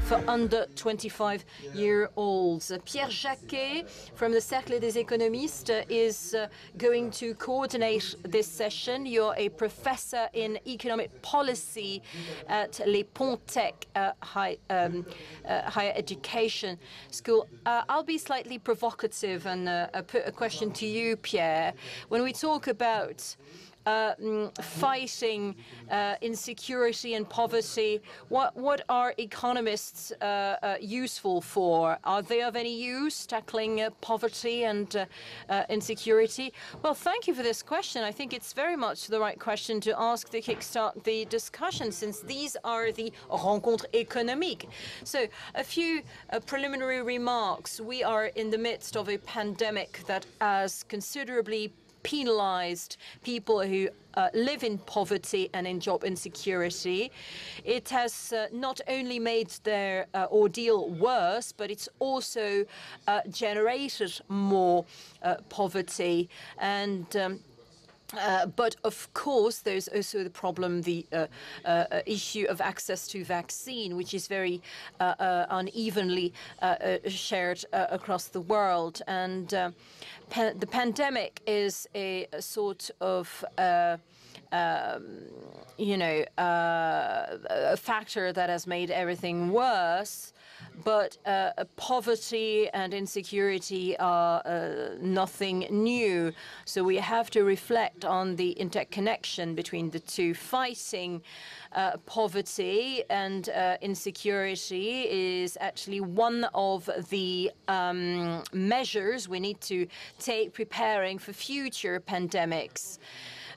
for under 25-year-olds. Pierre Jacquet from the Cercle des Economistes is going to coordinate this session. You're a professor in economic policy at Les Ponts-Tech higher education school. I'll be slightly provocative and put a question to you, Pierre. When we talk about fighting insecurity and poverty, what are economists useful for? Are they of any use tackling poverty and insecurity? Well, thank you for this question. I think it's very much the right question to ask to kickstart the discussion, since these are the rencontres économiques. So a few preliminary remarks. We are in the midst of a pandemic that has considerably penalized people who live in poverty and in job insecurity. It has not only made their ordeal worse, but it's also generated more poverty. And but of course, there's also the problem, the issue of access to vaccine, which is very unevenly shared across the world. And the pandemic is a sort of a factor that has made everything worse. But poverty and insecurity are nothing new. So we have to reflect on the interconnection between the two. Fighting poverty and insecurity is actually one of the measures we need to take preparing for future pandemics.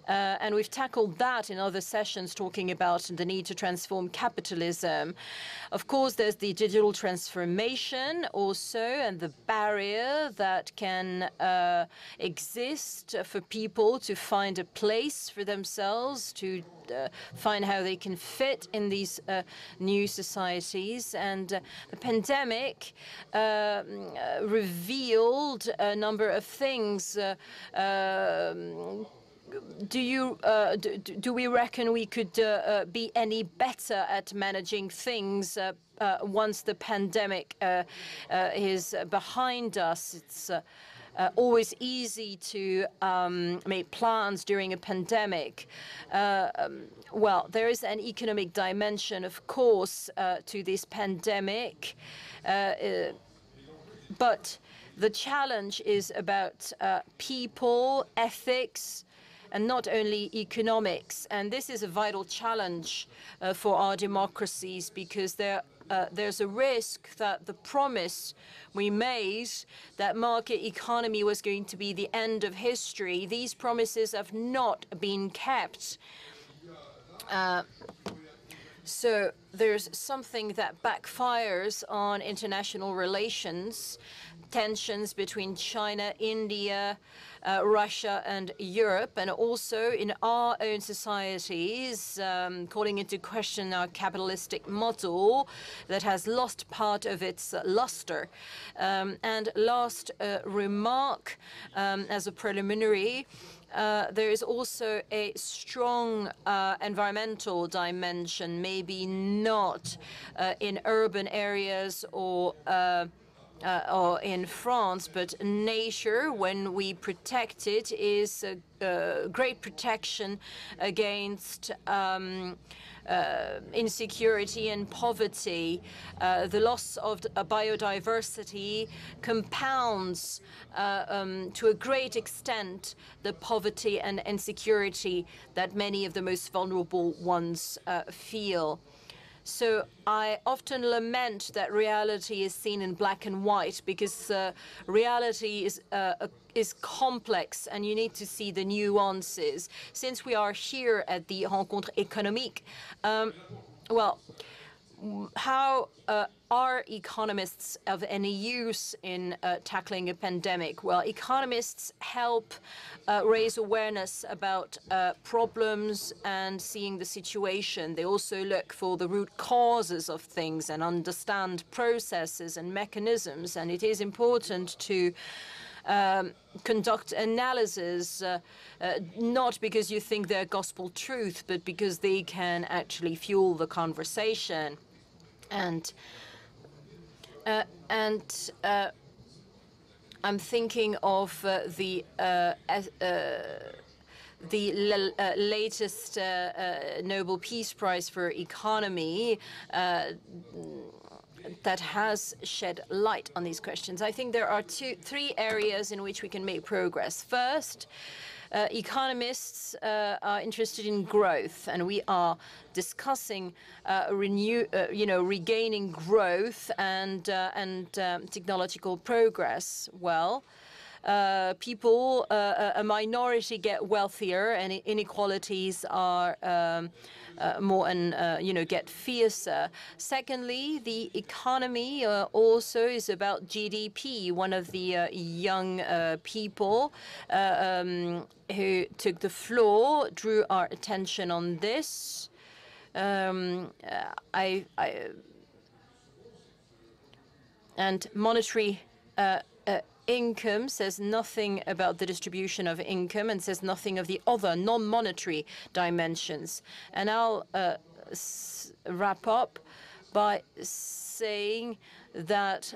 And we've tackled that in other sessions, talking about the need to transform capitalism. Of course, there's the digital transformation also, and the barrier that can exist for people to find a place for themselves, to find how they can fit in these new societies. And the pandemic revealed a number of things. Do we reckon we could be any better at managing things once the pandemic is behind us? It's always easy to make plans during a pandemic. Well, there is an economic dimension, of course, to this pandemic, but the challenge is about people, ethics, and not only economics. And this is a vital challenge for our democracies, because there's a risk that the promise we made that market economy was going to be the end of history, these promises have not been kept. So there's something that backfires on international relations, tensions between China, India, Russia and Europe, and also in our own societies, calling into question our capitalistic model that has lost part of its luster. And last remark, as a preliminary, there is also a strong environmental dimension, maybe not in urban areas or in France, but nature, when we protect it, is a great protection against insecurity and poverty. The loss of biodiversity compounds to a great extent the poverty and insecurity that many of the most vulnerable ones feel. So I often lament that reality is seen in black and white, because reality is complex and you need to see the nuances. Since we are here at the Rencontre Économique, well, how are economists of any use in tackling a pandemic? Well, economists help raise awareness about problems and seeing the situation. They also look for the root causes of things and understand processes and mechanisms. And it is important to conduct analysis, not because you think they're gospel truth, but because they can actually fuel the conversation. And And I'm thinking of the latest Nobel Peace Prize for Economy that has shed light on these questions. I think there are three areas in which we can make progress. First, economists are interested in growth, and we are discussing regaining growth and technological progress. Well, people, a minority get wealthier, and inequalities are more and get fiercer. Secondly, the economy also is about GDP. One of the young people who took the floor drew our attention on this. And monetary income says nothing about the distribution of income and says nothing of the other non-monetary dimensions. And I'll wrap up by saying that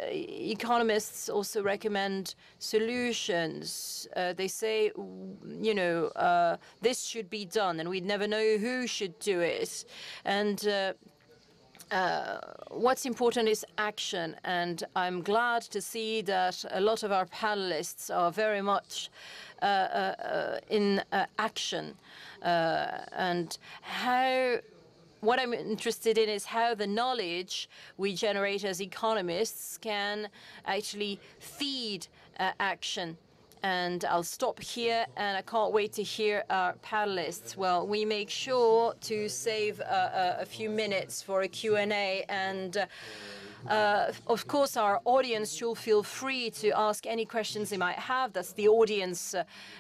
economists also recommend solutions. They say, this should be done, and we'd never know who should do it. And what's important is action, and I'm glad to see that a lot of our panelists are very much in action. And what I'm interested in is how the knowledge we generate as economists can actually feed action. And I'll stop here, and I can't wait to hear our panelists. Well, we make sure to save a few minutes for a Q&A, and of course, our audience should feel free to ask any questions they might have. That's the audience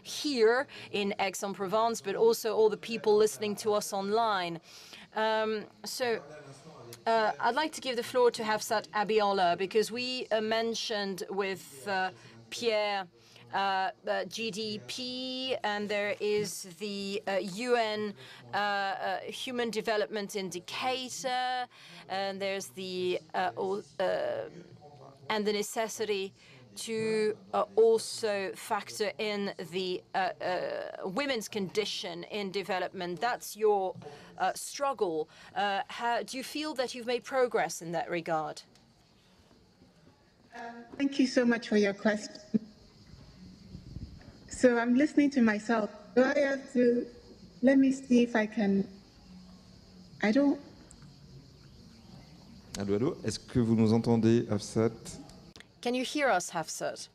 here in Aix-en-Provence, but also all the people listening to us online. I'd like to give the floor to Hafsat Abiola, because we mentioned with Pierre GDP, and there is the UN Human Development Indicator, and there's the and the necessity to also factor in the women's condition in development. That's your struggle. How do you feel that you've made progress in that regard? Thank you so much for your question. So I'm listening to myself. Do I have to, let me see if I can, I don't. Allô, allô, est-ce que vous nous entendez, Hafsat? Can you hear us, Hafsat?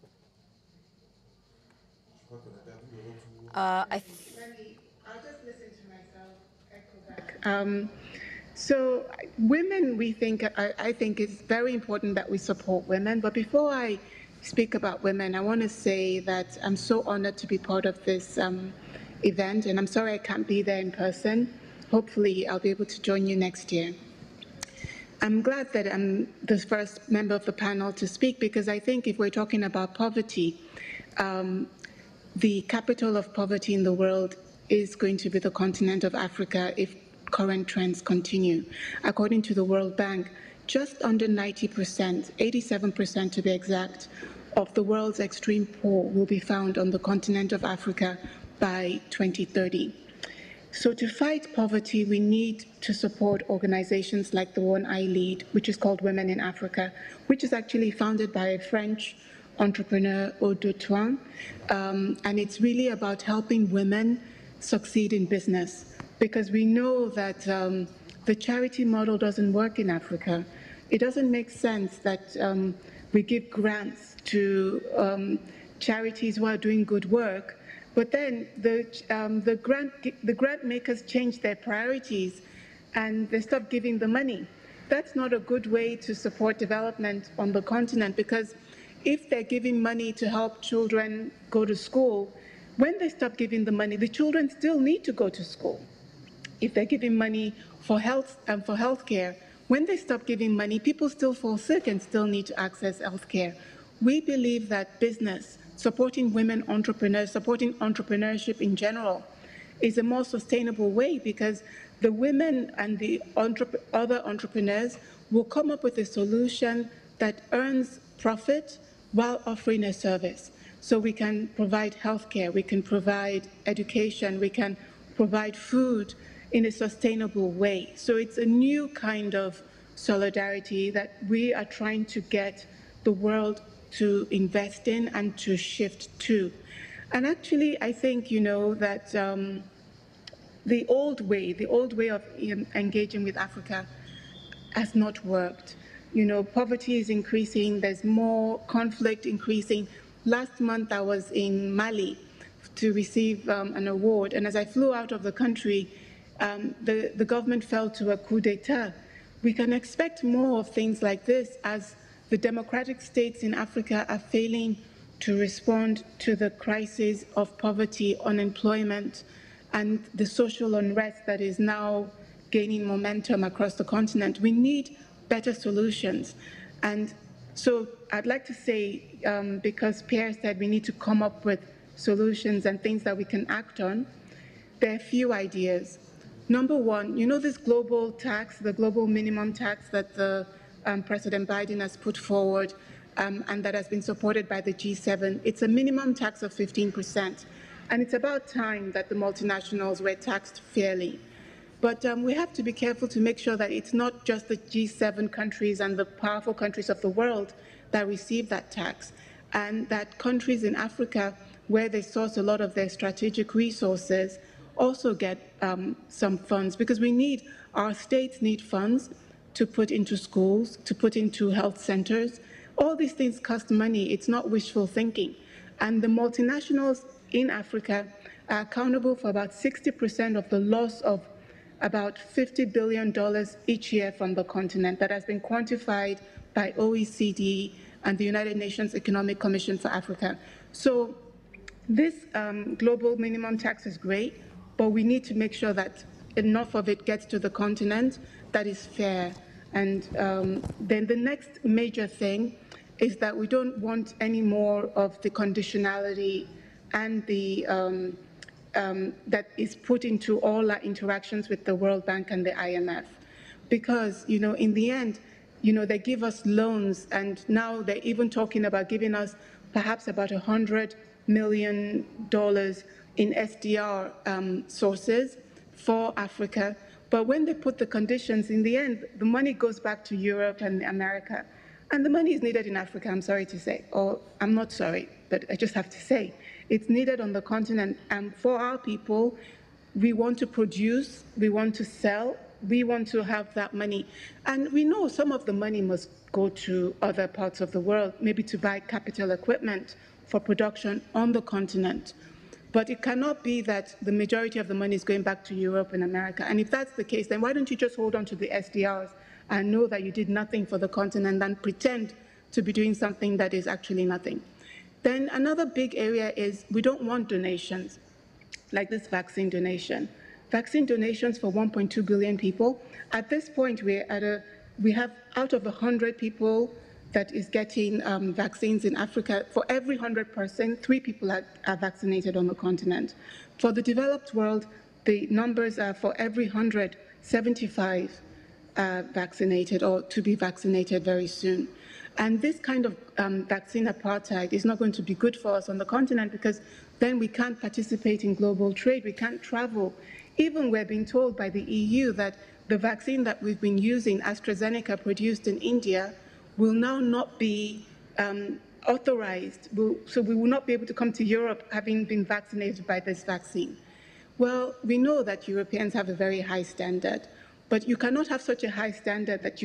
I'll just listen to myself echo back. So women, I think it's very important that we support women. But before I speak about women, I want to say that I'm so honored to be part of this event, and I'm sorry I can't be there in person. Hopefully, I'll be able to join you next year. I'm glad that I'm the first member of the panel to speak, because I think if we're talking about poverty, the capital of poverty in the world is going to be the continent of Africa if current trends continue. According to the World Bank, just under 90%, 87% to be exact, of the world's extreme poor will be found on the continent of Africa by 2030. So to fight poverty, we need to support organizations like the one I lead, which is called Women in Africa, which is actually founded by a French entrepreneur, Aude de Toin, and it's really about helping women succeed in business, because we know that the charity model doesn't work in Africa. It doesn't make sense that we give grants to charities who are doing good work, but then the grant makers change their priorities and they stop giving the money. That's not a good way to support development on the continent, because if they're giving money to help children go to school, when they stop giving the money, the children still need to go to school. If they're giving money for health and for healthcare, when they stop giving money, people still fall sick and still need to access healthcare. We believe that business, supporting women entrepreneurs, supporting entrepreneurship in general, is a more sustainable way, because the women and the other entrepreneurs will come up with a solution that earns profit while offering a service. So we can provide healthcare, we can provide education, we can provide food in a sustainable way. So it's a new kind of solidarity that we are trying to get the world to invest in and to shift to. And actually, I think, that the old way of engaging with Africa has not worked. Poverty is increasing, there's more conflict increasing. Last month I was in Mali to receive an award, and as I flew out of the country, the government fell to a coup d'etat. We can expect more of things like this as the democratic states in Africa are failing to respond to the crisis of poverty, unemployment, and the social unrest that is now gaining momentum across the continent. We need better solutions. And so I'd like to say, because Pierre said we need to come up with solutions and things that we can act on, there are a few ideas. Number one, this global tax, the global minimum tax that President Biden has put forward and that has been supported by the G7. It's a minimum tax of 15%. And it's about time that the multinationals were taxed fairly. But we have to be careful to make sure that it's not just the G7 countries and the powerful countries of the world that receive that tax, and that countries in Africa, where they source a lot of their strategic resources, also get some funds, because our states need funds to put into schools, to put into health centers. All these things cost money. It's not wishful thinking. And the multinationals in Africa are accountable for about 60% of the loss of about $50 billion each year from the continent that has been quantified by OECD and the United Nations Economic Commission for Africa. So this global minimum tax is great, but we need to make sure that enough of it gets to the continent that is fair. And then the next major thing is that we don't want any more of the conditionality and the that is put into all our interactions with the World Bank and the IMF. Because, in the end, they give us loans, and now they're even talking about giving us perhaps about $100 million in SDR sources for Africa. But when they put the conditions, in the end, the money goes back to Europe and America. And the money is needed in Africa, I'm sorry to say. Or I'm not sorry, but I just have to say. It's needed on the continent. And for our people, we want to produce, we want to sell, we want to have that money. And we know some of the money must go to other parts of the world, maybe to buy capital equipment for production on the continent. But it cannot be that the majority of the money is going back to Europe and America. And if that's the case, then why don't you just hold on to the SDRs and know that you did nothing for the continent and pretend to be doing something that is actually nothing? Then another big area is we don't want donations, like this vaccine donation. Vaccine donations for 1.2 billion people. At this point, we have out of 100 people that is getting vaccines in Africa, for every 100 persons, 3 people are vaccinated on the continent. For the developed world, the numbers are for every 100, 75 vaccinated or to be vaccinated very soon. And this kind of vaccine apartheid is not going to be good for us on the continent, because then we can't participate in global trade, we can't travel. Even we're being told by the EU that the vaccine that we've been using, AstraZeneca, produced in India, will now not be authorized. So we will not be able to come to Europe having been vaccinated by this vaccine. Well, we know that Europeans have a very high standard, but you cannot have such a high standard that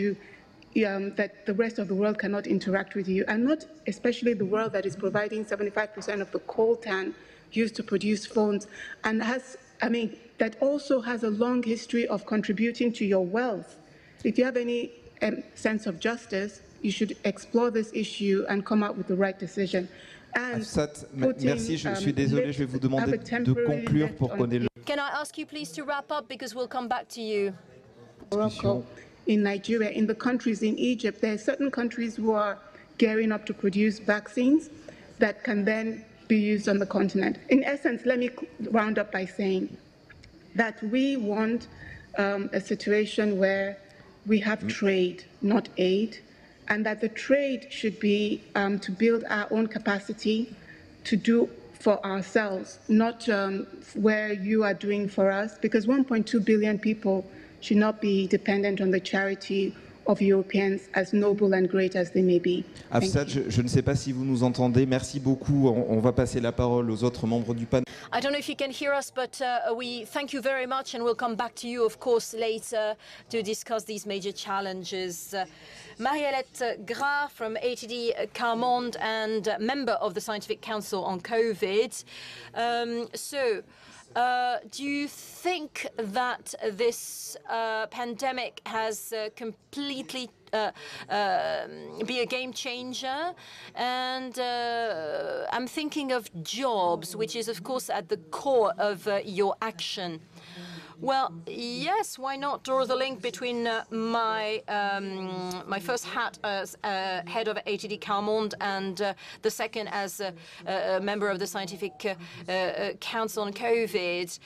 that the rest of the world cannot interact with you, and not especially the world that is providing 75% of the coltan used to produce phones, and that also has a long history of contributing to your wealth. If you have any sense of justice, you should explore this issue and come out with the right decision. Afsat, merci, je suis désolé, je vais vous demander de conclure pour qu'on ait le... Can I ask you please to wrap up, because we'll come back to you. Morocco, in Nigeria, in the countries in Egypt, there are certain countries who are gearing up to produce vaccines that can then be used on the continent. In essence, let me round up by saying that we want a situation where we have trade, not aid, and that the trade should be to build our own capacity to do for ourselves, not where you are doing for us, because 1.2 billion people should not be dependent on the charity of Europeans, as noble and great as they may be. Afsad, je ne sais pas si vous nous entendez. Merci beaucoup. On va passer la parole aux autres membres du panel. I don't know if you can hear us, but we thank you very much, and we'll come back to you, of course, later to discuss these major challenges. Mariette Garamond from ATD Garamond and member of the Scientific Council on COVID. Do you think that this pandemic has completely be a game changer? And I'm thinking of jobs, which is, of course, at the core of your action. Well, yes, why not draw the link between my first hat as head of ATD Garamond and the second as a member of the Scientific Council on COVID.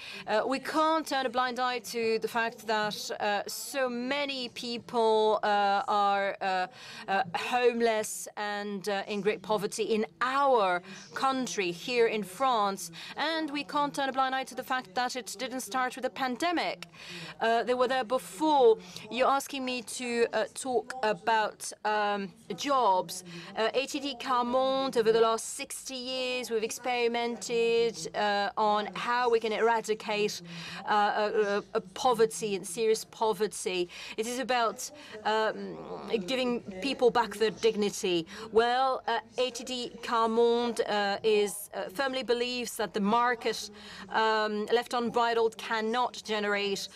We can't turn a blind eye to the fact that so many people are homeless and in great poverty in our country, here in France. And we can't turn a blind eye to the fact that it didn't start with a pandemic. They were there before. You're asking me to talk about jobs. ATD Garamond, over the last 60 years, we've experimented on how we can eradicate poverty and serious poverty. It is about giving people back their dignity. Well, ATD Garamond firmly believes that the market, left unbridled, cannot generate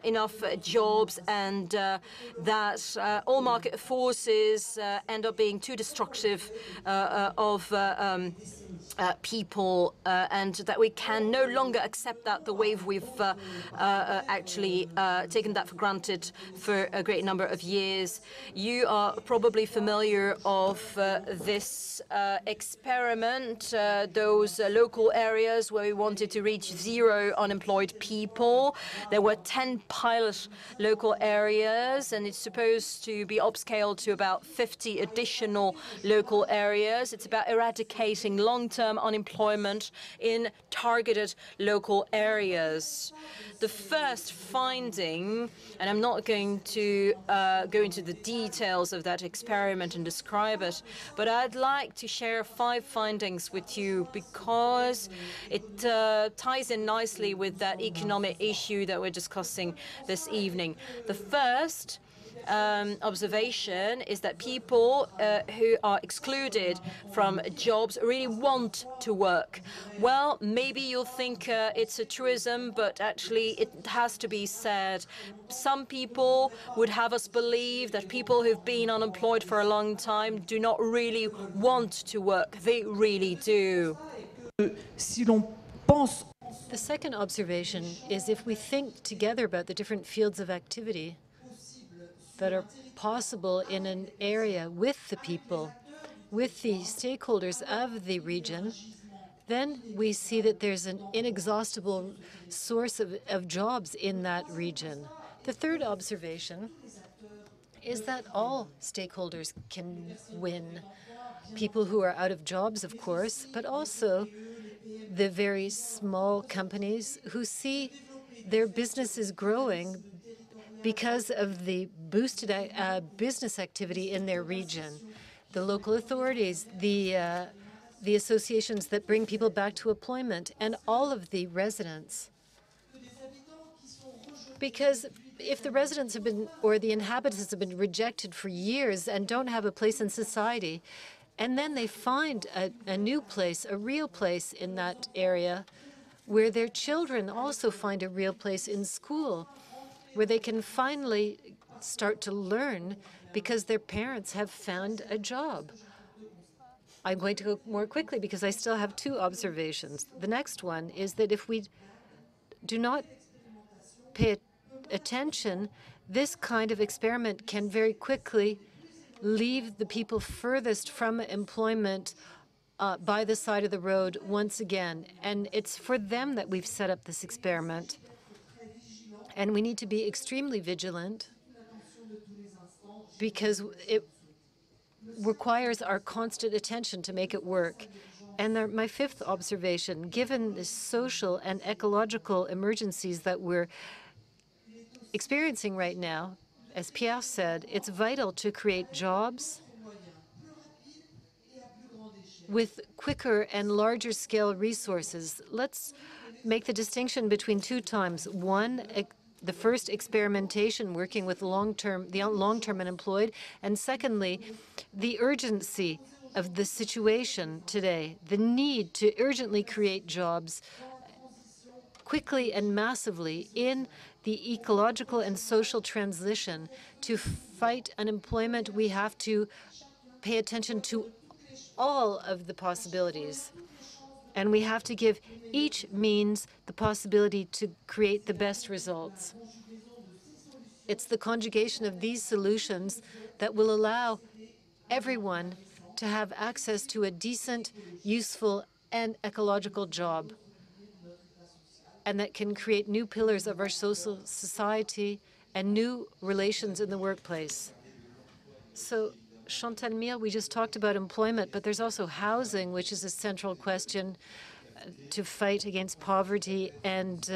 enough jobs, and that all market forces end up being too destructive of people, and that we can no longer accept that the way we've actually taken that for granted for a great number of years. You are probably familiar of this experiment, those local areas where we wanted to reach zero unemployed people. There were 10 pilot local areas, and it's supposed to be upscaled to about 50 additional local areas. It's about eradicating long-term unemployment in targeted local areas. The first finding, and I'm not going to go into the details of that experiment and describe it, but I'd like to share 5 findings with you because it ties in nicely with that economic issue that we're discussing this evening. The first observation is that people who are excluded from jobs really want to work. Well, maybe you'll think it's a truism, but actually it has to be said. Some people would have us believe that people who've been unemployed for a long time do not really want to work. They really do. The second observation is if we think together about the different fields of activity that are possible in an area with the people, with the stakeholders of the region, then we see that there's an inexhaustible source of jobs in that region. The third observation is that all stakeholders can win. People who are out of jobs, of course, but also the very small companies who see their businesses growing because of the boosted business activity in their region. The local authorities, the associations that bring people back to employment, and all of the residents. Because if the residents have been, or the inhabitants have been rejected for years and don't have a place in society, and then they find a new place, a real place in that area, where their children also find a real place in school, where they can finally start to learn because their parents have found a job. I'm going to go more quickly because I still have 2 observations. The next one is that if we do not pay attention, this kind of experiment can very quickly leave the people furthest from employment by the side of the road once again. And it's for them that we've set up this experiment. And we need to be extremely vigilant because it requires our constant attention to make it work. And my fifth observation, given the social and ecological emergencies that we're experiencing right now, as Pierre said, it's vital to create jobs with quicker and larger scale resources. Let's make the distinction between two times. One, the first, experimentation, working with the long-term unemployed, and secondly, the urgency of the situation today, the need to urgently create jobs quickly and massively in the ecological and social transition. To fight unemployment, we have to pay attention to all of the possibilities. And we have to give each means the possibility to create the best results. It's the conjugation of these solutions that will allow everyone to have access to a decent, useful, and ecological job, and that can create new pillars of our social society and new relations in the workplace. So, Chantal Mir, we just talked about employment, but there's also housing, which is a central question to fight against poverty and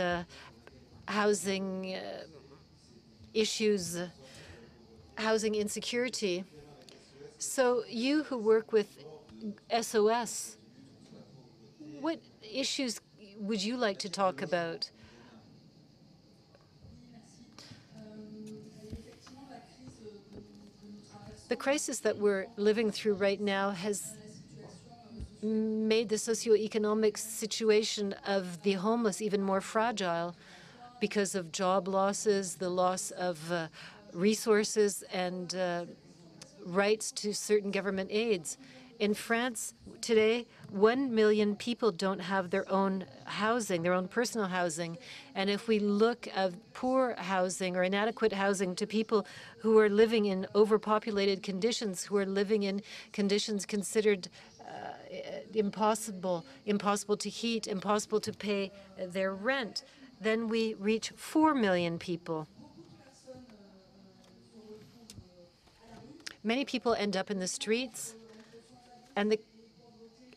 housing issues, housing insecurity. So you who work with SOS, what issues would you like to talk about? The crisis that we're living through right now has made the socioeconomic situation of the homeless even more fragile because of job losses, the loss of resources, and rights to certain government aids. In France today, 1 million people don't have their own housing, their own personal housing. And if we look at poor housing or inadequate housing to people who are living in overpopulated conditions, who are living in conditions considered impossible to heat, impossible to pay their rent, then we reach 4 million people. Many people end up in the streets, and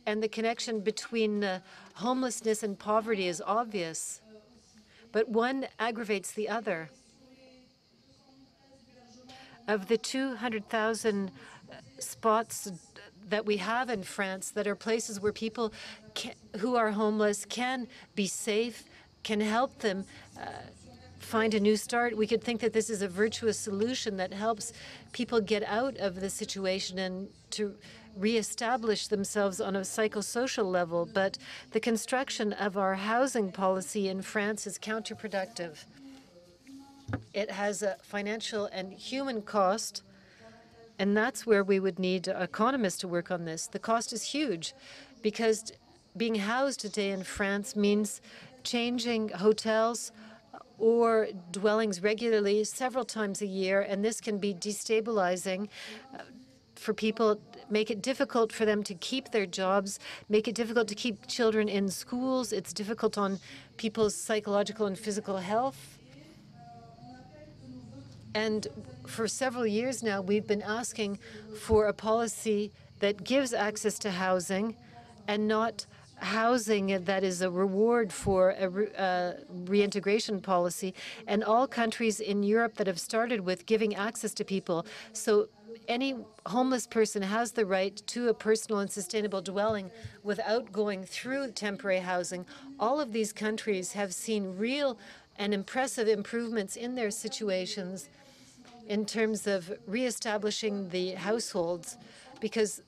the connection between homelessness and poverty is obvious, but one aggravates the other. Of the 200,000 spots that we have in France that are places where people who are homeless can be safe, can help them find a new start, we could think that this is a virtuous solution that helps people get out of the situation and to reestablish themselves on a psychosocial level. But the construction of our housing policy in France is counterproductive. It has a financial and human cost, and that's where we would need economists to work on this. The cost is huge because being housed today in France means changing hotels or dwellings regularly several times a year, and this can be destabilizing for people, make it difficult for them to keep their jobs, make it difficult to keep children in schools. It's difficult on people's psychological and physical health. And for several years now, we've been asking for a policy that gives access to housing and not housing that is a reward for a reintegration policy. And all countries in Europe that have started with giving access to people, so any homeless person has the right to a personal and sustainable dwelling without going through temporary housing. All of these countries have seen real and impressive improvements in their situations in terms of reestablishing the households, because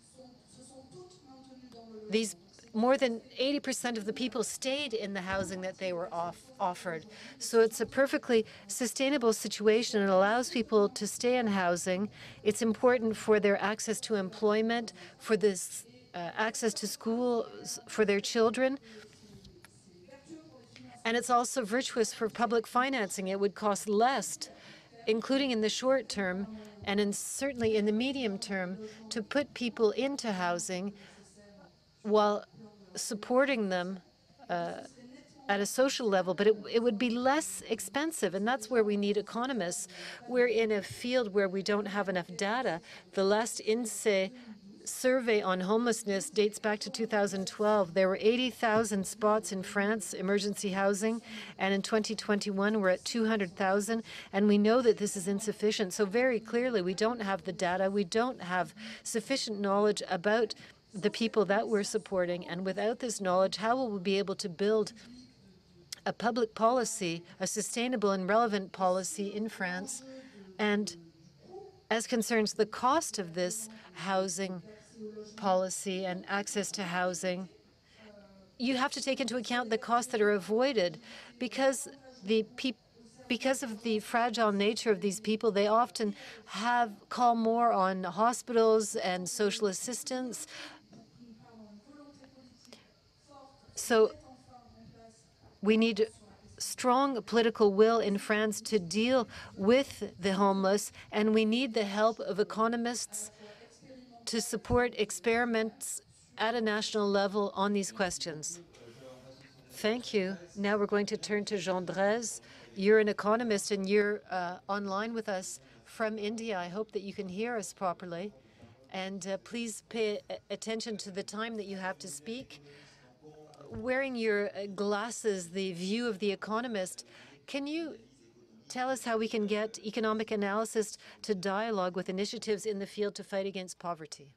these more than 80% of the people stayed in the housing that they were offered. So it's a perfectly sustainable situation. It allows people to stay in housing. It's important for their access to employment, for this access to schools for their children. And it's also virtuous for public financing. It would cost less, including in the short term and certainly in the medium term, to put people into housing while supporting them at a social level, but it would be less expensive, and that's where we need economists. We're in a field where we don't have enough data. The last INSEE survey on homelessness dates back to 2012. There were 80,000 spots in France, emergency housing, and in 2021 we're at 200,000, and we know that this is insufficient. So very clearly we don't have the data, we don't have sufficient knowledge about the people that we're supporting, and without this knowledge, how will we be able to build a public policy, a sustainable and relevant policy in France? And as concerns the cost of this housing policy and access to housing, you have to take into account the costs that are avoided because of the fragile nature of these people. They often call more on hospitals and social assistance. So we need strong political will in France to deal with the homeless, and we need the help of economists to support experiments at a national level on these questions. Thank you. Now we're going to turn to Jean Drèze. You're an economist and you're online with us from India. I hope that you can hear us properly. And please pay attention to the time that you have to speak. Wearing your glasses, the view of the economist, can you tell us how we can get economic analysis to dialogue with initiatives in the field to fight against poverty?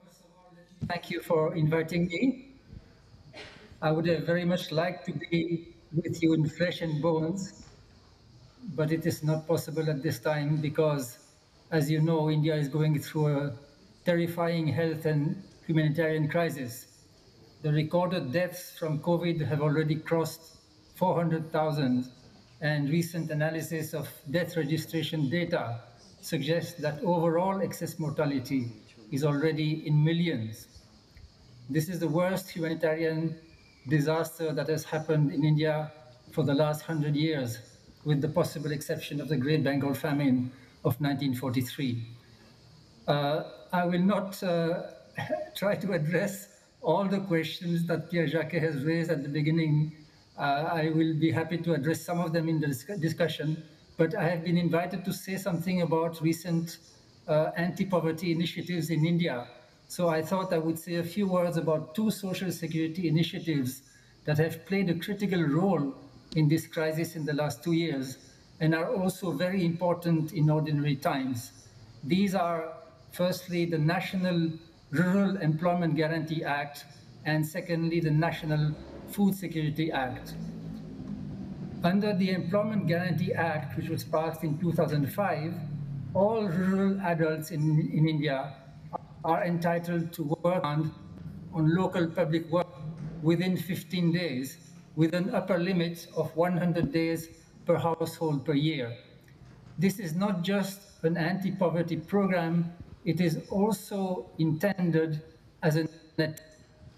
First of all, thank you for inviting me. I would have very much liked to be with you in flesh and bones, but it is not possible at this time because, as you know, India is going through a terrifying health and humanitarian crisis. The recorded deaths from COVID have already crossed 400,000, and recent analysis of death registration data suggests that overall excess mortality is already in millions. This is the worst humanitarian disaster that has happened in India for the last 100 years, with the possible exception of the Great Bengal Famine of 1943. I will not try to address all the questions that Pierre-Jacques has raised at the beginning. I will be happy to address some of them in the discussion, but I have been invited to say something about recent anti-poverty initiatives in India. So I thought I would say a few words about two social security initiatives that have played a critical role in this crisis in the last 2 years and are also very important in ordinary times. These are, firstly, the National Rural Employment Guarantee Act, and secondly, the National Food Security Act. Under the Employment Guarantee Act, which was passed in 2005, all rural adults in India are entitled to work on local public work within 15 days, with an upper limit of 100 days per household per year. This is not just an anti-poverty program, it is also intended as an attempt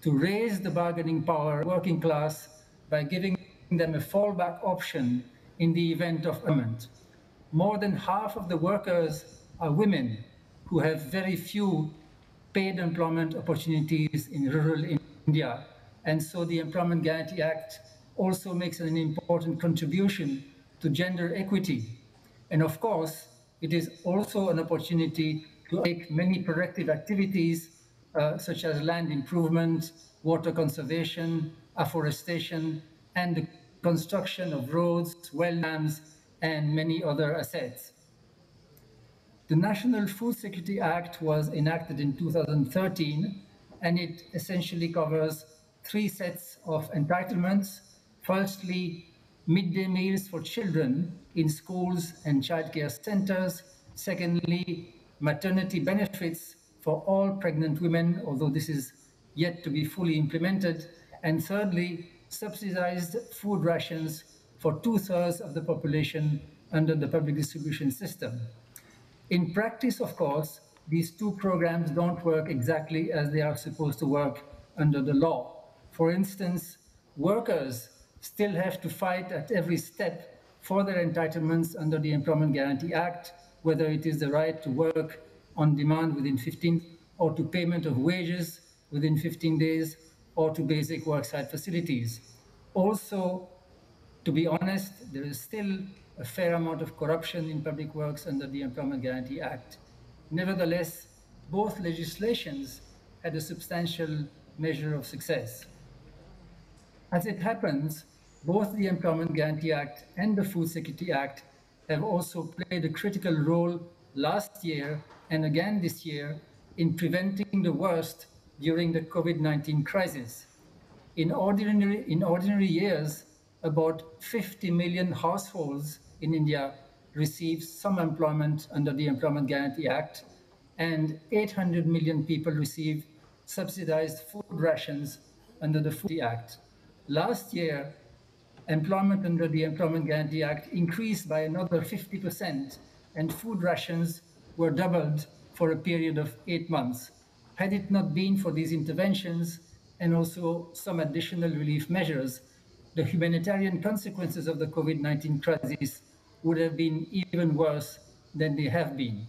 to raise the bargaining power of the working class by giving them a fallback option in the event of unemployment. More than half of the workers are women who have very few paid employment opportunities in rural India. And so the Employment Guarantee Act also makes an important contribution to gender equity. And of course, it is also an opportunity to take many productive activities such as land improvement, water conservation, afforestation, and the construction of roads, well dams, and many other assets. The National Food Security Act was enacted in 2013, and it essentially covers 3 sets of entitlements. Firstly, midday meals for children in schools and childcare centers. Secondly, maternity benefits for all pregnant women, although this is yet to be fully implemented. And thirdly, subsidized food rations for 2/3 of the population under the public distribution system. In practice, of course, these two programs don't work exactly as they are supposed to work under the law. For instance, workers still have to fight at every step for their entitlements under the Employment Guarantee Act, whether it is the right to work on demand within 15 or to payment of wages within 15 days or to basic worksite facilities. Also, to be honest, there is still a fair amount of corruption in public works under the Employment Guarantee Act. Nevertheless, both legislations had a substantial measure of success. As it happens, both the Employment Guarantee Act and the Food Security Act have also played a critical role last year and again this year in preventing the worst during the COVID-19 crisis. In ordinary years, about 50 million households in India receive some employment under the Employment Guarantee Act, and 800 million people receive subsidized food rations under the Food Act. Last year, employment under the Employment Guarantee Act increased by another 50%, and food rations were doubled for a period of 8 months. Had it not been for these interventions and also some additional relief measures, the humanitarian consequences of the COVID-19 crisis would have been even worse than they have been.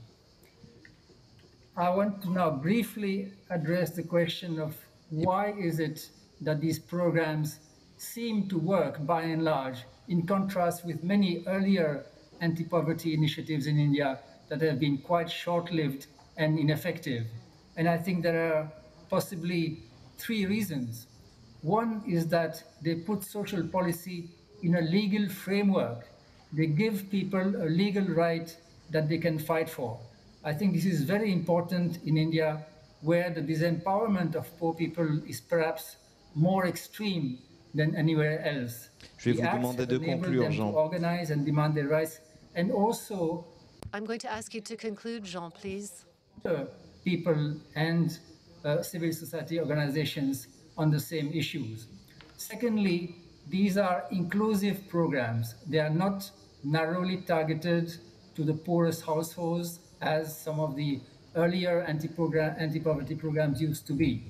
I want to now briefly address the question of why is it that these programs seem to work by and large, in contrast with many earlier anti-poverty initiatives in India that have been quite short-lived and ineffective. And I think there are possibly 3 reasons. One is that they put social policy in a legal framework. They give people a legal right that they can fight for. I think this is very important in India, where the disempowerment of poor people is perhaps more extreme than anywhere else. Je vais vous demander de conclure, Jean. To organize and demand their rights, and also I'm going to ask you to conclude, Jean, please. People and civil society organizations on the same issues. Secondly, these are inclusive programs. They are not narrowly targeted to the poorest households as some of the earlier anti-poverty programs used to be.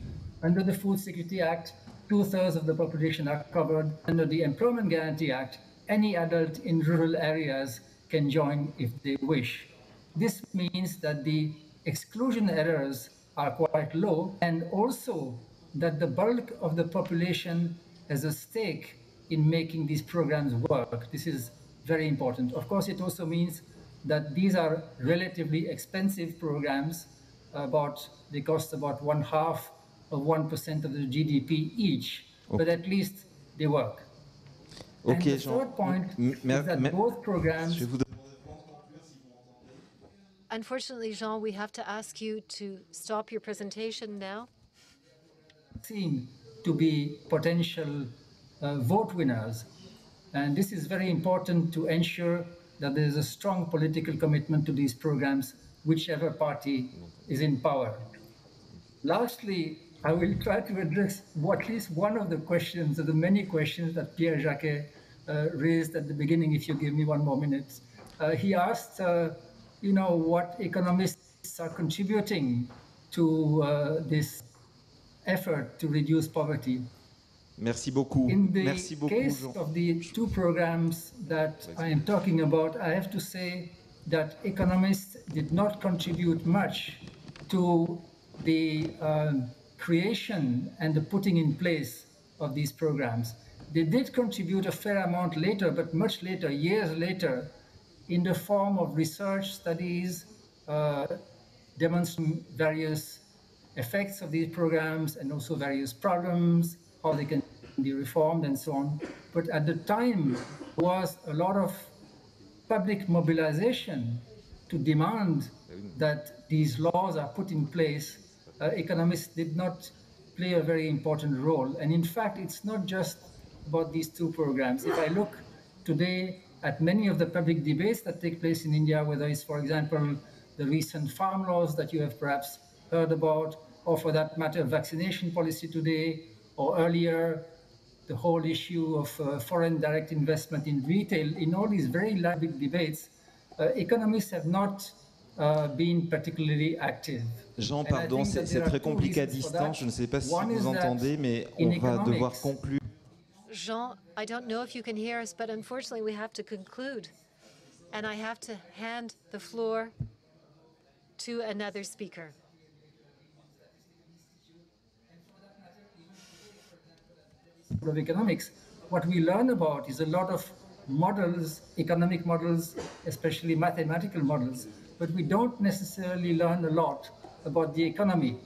Under the Food Security Act, 2/3 of the population are covered. Under the Employment Guarantee Act, any adult in rural areas can join if they wish. This means that the exclusion errors are quite low, and also that the bulk of the population has a stake in making these programs work. This is very important. Of course, it also means that these are relatively expensive programs. They cost about 1/2 of 1% of the GDP each, but at least they work. And the third point is that both programs... Unfortunately, Jean, we have to ask you to stop your presentation now. Seen to be potential vote winners. And this is very important to ensure that there is a strong political commitment to these programs, whichever party is in power. Lastly, I will try to address at least one of the questions, of the many questions that Pierre-Jacques raised at the beginning, if you give me 1 more minute. He asked, what economists are contributing to this effort to reduce poverty. Merci beaucoup. In the Merci beaucoup, case Jean. of the 2 programs that I am talking about, I have to say that economists did not contribute much to the creation and the putting in place of these programs. They did contribute a fair amount later, but much later, years later, in the form of research studies demonstrating various effects of these programs and also various problems, how they can be reformed and so on. But at the time, there was a lot of public mobilization to demand that these laws are put in place. Economists did not play a very important role. And in fact, it's not just about these 2 programs. If I look today at many of the public debates that take place in India, whether it's, for example, the recent farm laws that you have perhaps heard about, or for that matter, vaccination policy today, or earlier, the whole issue of foreign direct investment in retail, in all these very lively debates, economists have not been particularly active. Jean, pardon, c'est très compliqué à distance. Je ne sais pas si vous entendez, mais on va devoir conclure. Jean, I don't know if you can hear us, but unfortunately we have to conclude. And I have to hand the floor to another speaker. of economics, what we learn about is a lot of models, economic models, especially mathematical models, but we don't necessarily learn a lot about the economy.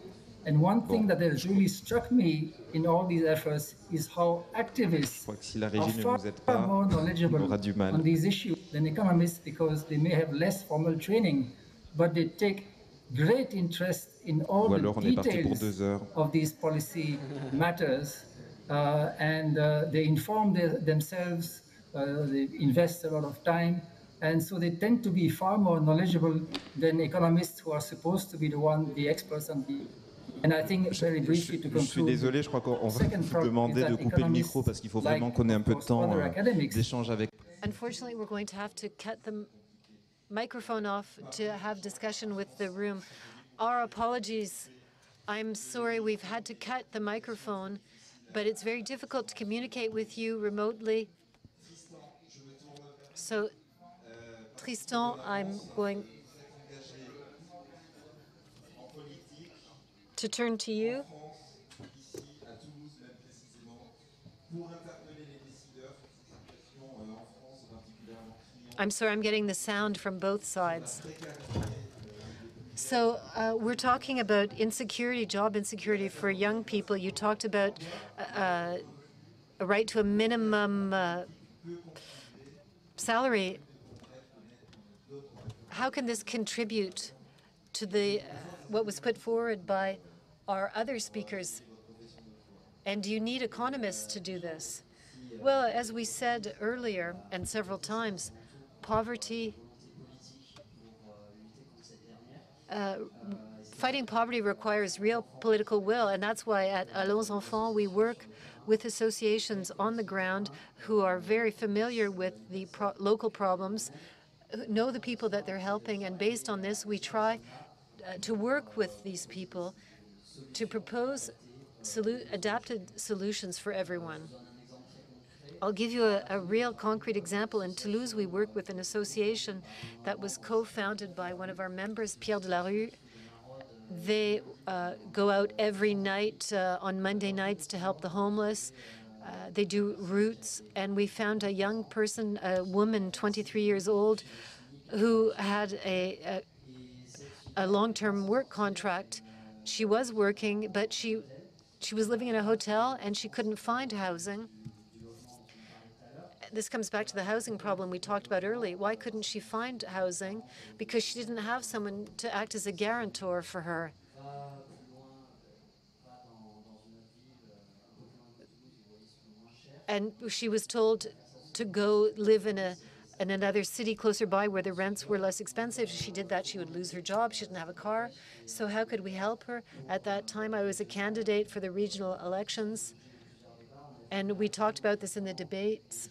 And one thing that has really struck me in all these efforts is how activists are far more knowledgeable on these issues than economists, because they may have less formal training, but they take great interest in all the details of these policy matters, and they inform themselves, they invest a lot of time, and so they tend to be far more knowledgeable than economists who are supposed to be the experts on the. And I think very briefly to conclude, je suis désolé, je crois qu'on va vous demander de couper le micro parce qu'il faut vraiment qu'on ait un peu de temps d'échange avec. Unfortunately, we're going to have to cut the microphone off to have discussion with the room. Our apologies. I'm sorry we've had to cut the microphone, but it's very difficult to communicate with you remotely. So, Tristan, I'm going to turn to you. I'm sorry, I'm getting the sound from both sides. So we're talking about insecurity, job insecurity for young people. You talked about a right to a minimum salary. How can this contribute to the what was put forward by our other speakers? And do you need economists to do this? Well, as we said earlier and several times, poverty, fighting poverty requires real political will, and that's why at Allons Enfants we work with associations on the ground who are very familiar with the local problems, know the people that they're helping, and based on this we try to work with these people to propose adapted solutions for everyone. I'll give you a real concrete example. In Toulouse, we work with an association that was co-founded by one of our members, Pierre Delarue. They go out every night on Monday nights to help the homeless. They do routes, and we found a young person, a woman, 23 years old, who had a long-term work contract. She was working, but she was living in a hotel, and she couldn't find housing. This comes back to the housing problem we talked about earlier. Why couldn't she find housing? Because she didn't have someone to act as a guarantor for her. And she was told to go live in another city closer by where the rents were less expensive. If she did that, she would lose her job. She didn't have a car. So how could we help her? At that time, I was a candidate for the regional elections, and we talked about this in the debates.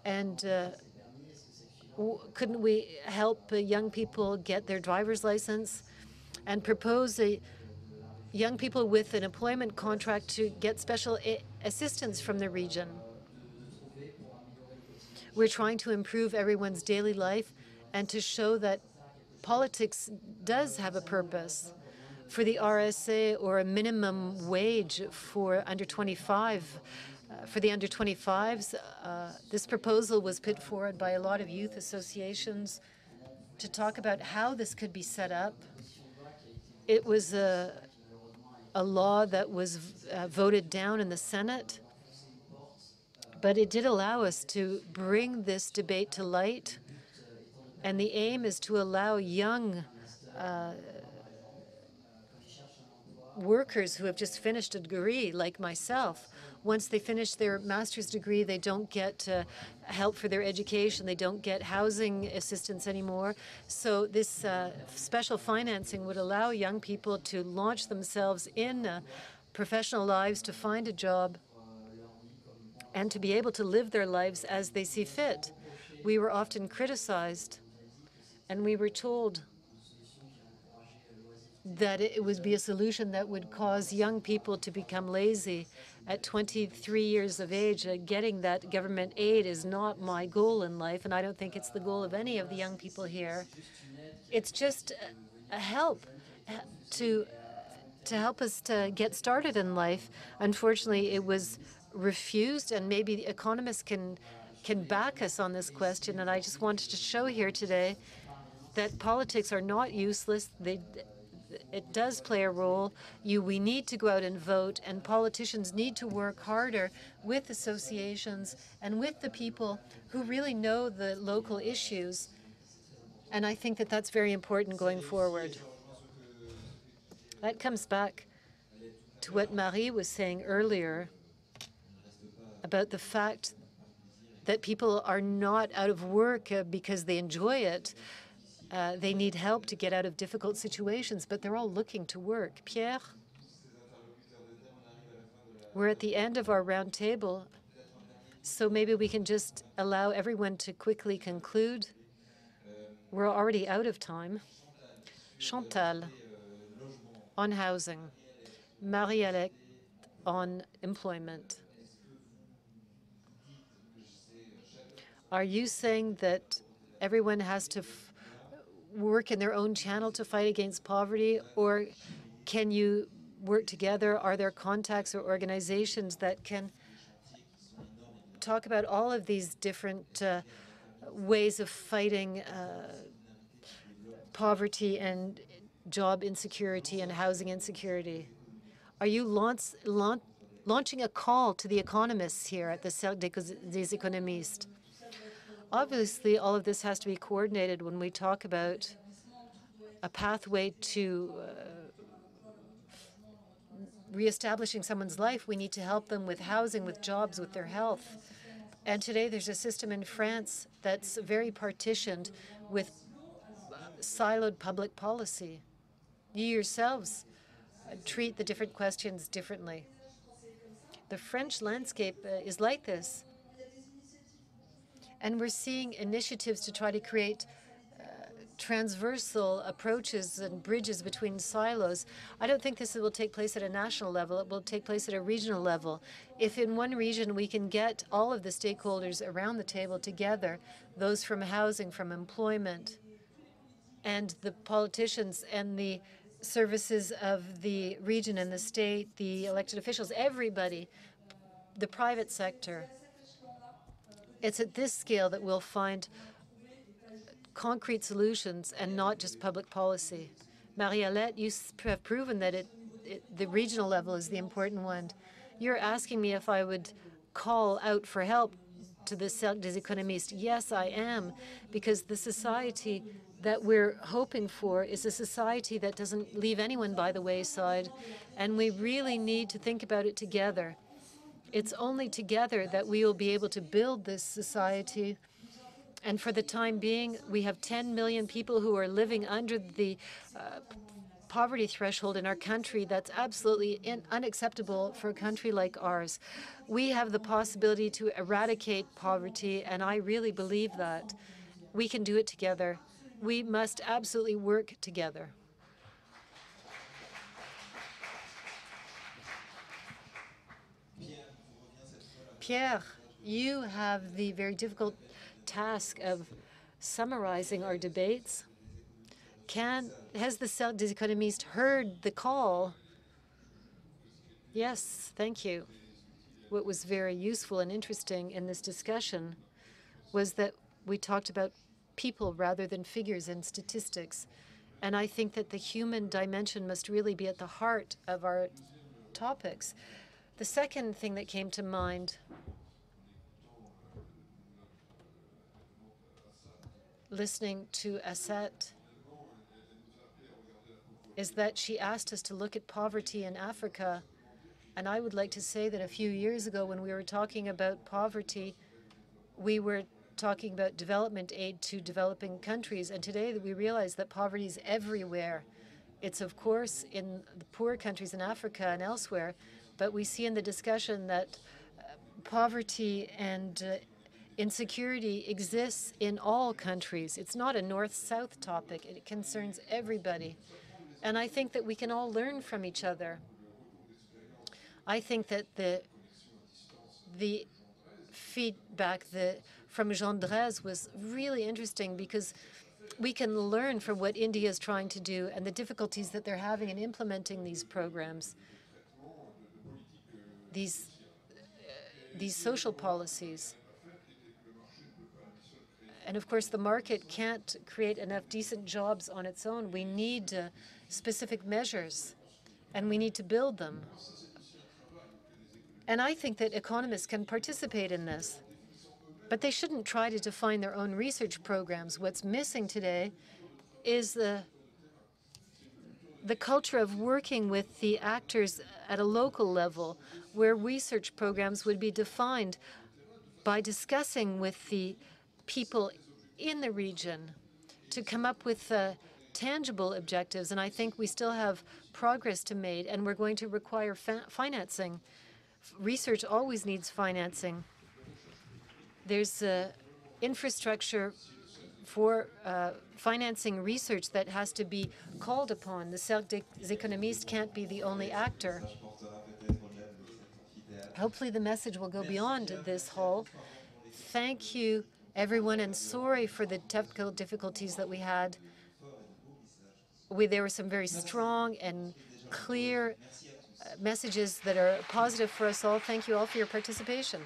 And couldn't we help young people get their driver's license and propose young people with an employment contract to get special assistance from the region? We're trying to improve everyone's daily life and to show that politics does have a purpose. For the RSA, or a minimum wage for under 25, for the under 25s, this proposal was put forward by a lot of youth associations to talk about how this could be set up. It was a law that was voted down in the Senate, but it did allow us to bring this debate to light. And the aim is to allow young workers who have just finished a degree, like myself, once they finish their master's degree, they don't get help for their education. They don't get housing assistance anymore. So this special financing would allow young people to launch themselves in professional lives, to find a job, and to be able to live their lives as they see fit. We were often criticized, and we were told that it would be a solution that would cause young people to become lazy. At 23 years of age, getting that government aid is not my goal in life, and I don't think it's the goal of any of the young people here. It's just a help to help us to get started in life. Unfortunately, it was refused, and maybe the economists can back us on this question. And I just wanted to show here today that politics are not useless. It does play a role. We need to go out and vote, and politicians need to work harder with associations and with the people who really know the local issues. And I think that that's very important going forward. That comes back to what Marie was saying earlier about the fact that people are not out of work because they enjoy it. They need help to get out of difficult situations, but they're all looking to work. Pierre? We're at the end of our round table, so maybe we can just allow everyone to quickly conclude. We're already out of time. Chantal, on housing. Mariette, on employment. Are you saying that everyone has to work in their own channel to fight against poverty, or can you work together? Are there contacts or organizations that can talk about all of these different ways of fighting poverty and job insecurity and housing insecurity? Are you launching a call to the economists here at the Cercle des Economistes? Obviously, all of this has to be coordinated when we talk about a pathway to reestablishing someone's life. We need to help them with housing, with jobs, with their health. And today there's a system in France that's very partitioned with siloed public policy. You yourselves treat the different questions differently. The French landscape is like this. And we're seeing initiatives to try to create transversal approaches and bridges between silos. I don't think this will take place at a national level. It will take place at a regional level. If in one region we can get all of the stakeholders around the table together, those from housing, from employment, and the politicians and the services of the region and the state, the elected officials, everybody, the private sector, it's at this scale that we'll find concrete solutions and not just public policy. Mariette, you have proven that the regional level is the important one. You're asking me if I would call out for help to the Cercle des Economistes. Yes, I am, because the society that we're hoping for is a society that doesn't leave anyone by the wayside, and we really need to think about it together. It's only together that we will be able to build this society. And for the time being, we have 10 million people who are living under the poverty threshold in our country. That's absolutely unacceptable for a country like ours. We have the possibility to eradicate poverty, and I really believe that. We can do it together. We must absolutely work together. Pierre, you have the very difficult task of summarizing our debates. Has the Cercle des Economistes heard the call? Yes, thank you. What was very useful and interesting in this discussion was that we talked about people rather than figures and statistics. And I think that the human dimension must really be at the heart of our topics. The second thing that came to mind, listening to Asset, is that she asked us to look at poverty in Africa. And I would like to say that a few years ago, when we were talking about poverty, we were talking about development aid to developing countries. And today we realize that poverty is everywhere. It's, of course, in the poor countries in Africa and elsewhere. But we see in the discussion that poverty and insecurity exists in all countries. It's not a north-south topic. It concerns everybody. And I think that we can all learn from each other. I think that the feedback from Jean Drèze was really interesting, because we can learn from what India is trying to do and the difficulties that they're having in implementing these programs. These these social policies. And of course, the market can't create enough decent jobs on its own. We need specific measures, and we need to build them. And I think that economists can participate in this. But they shouldn't try to define their own research programs. What's missing today is the culture of working with the actors at a local level, where research programs would be defined by discussing with the people in the region to come up with tangible objectives. And I think we still have progress to make, and we're going to require financing. Research always needs financing. There's infrastructure for financing research that has to be called upon. The Cercle des Economistes can't be the only actor. Hopefully the message will go beyond this hall. Thank you, everyone, and sorry for the technical difficulties that we had. There were some very strong and clear messages that are positive for us all. Thank you all for your participation.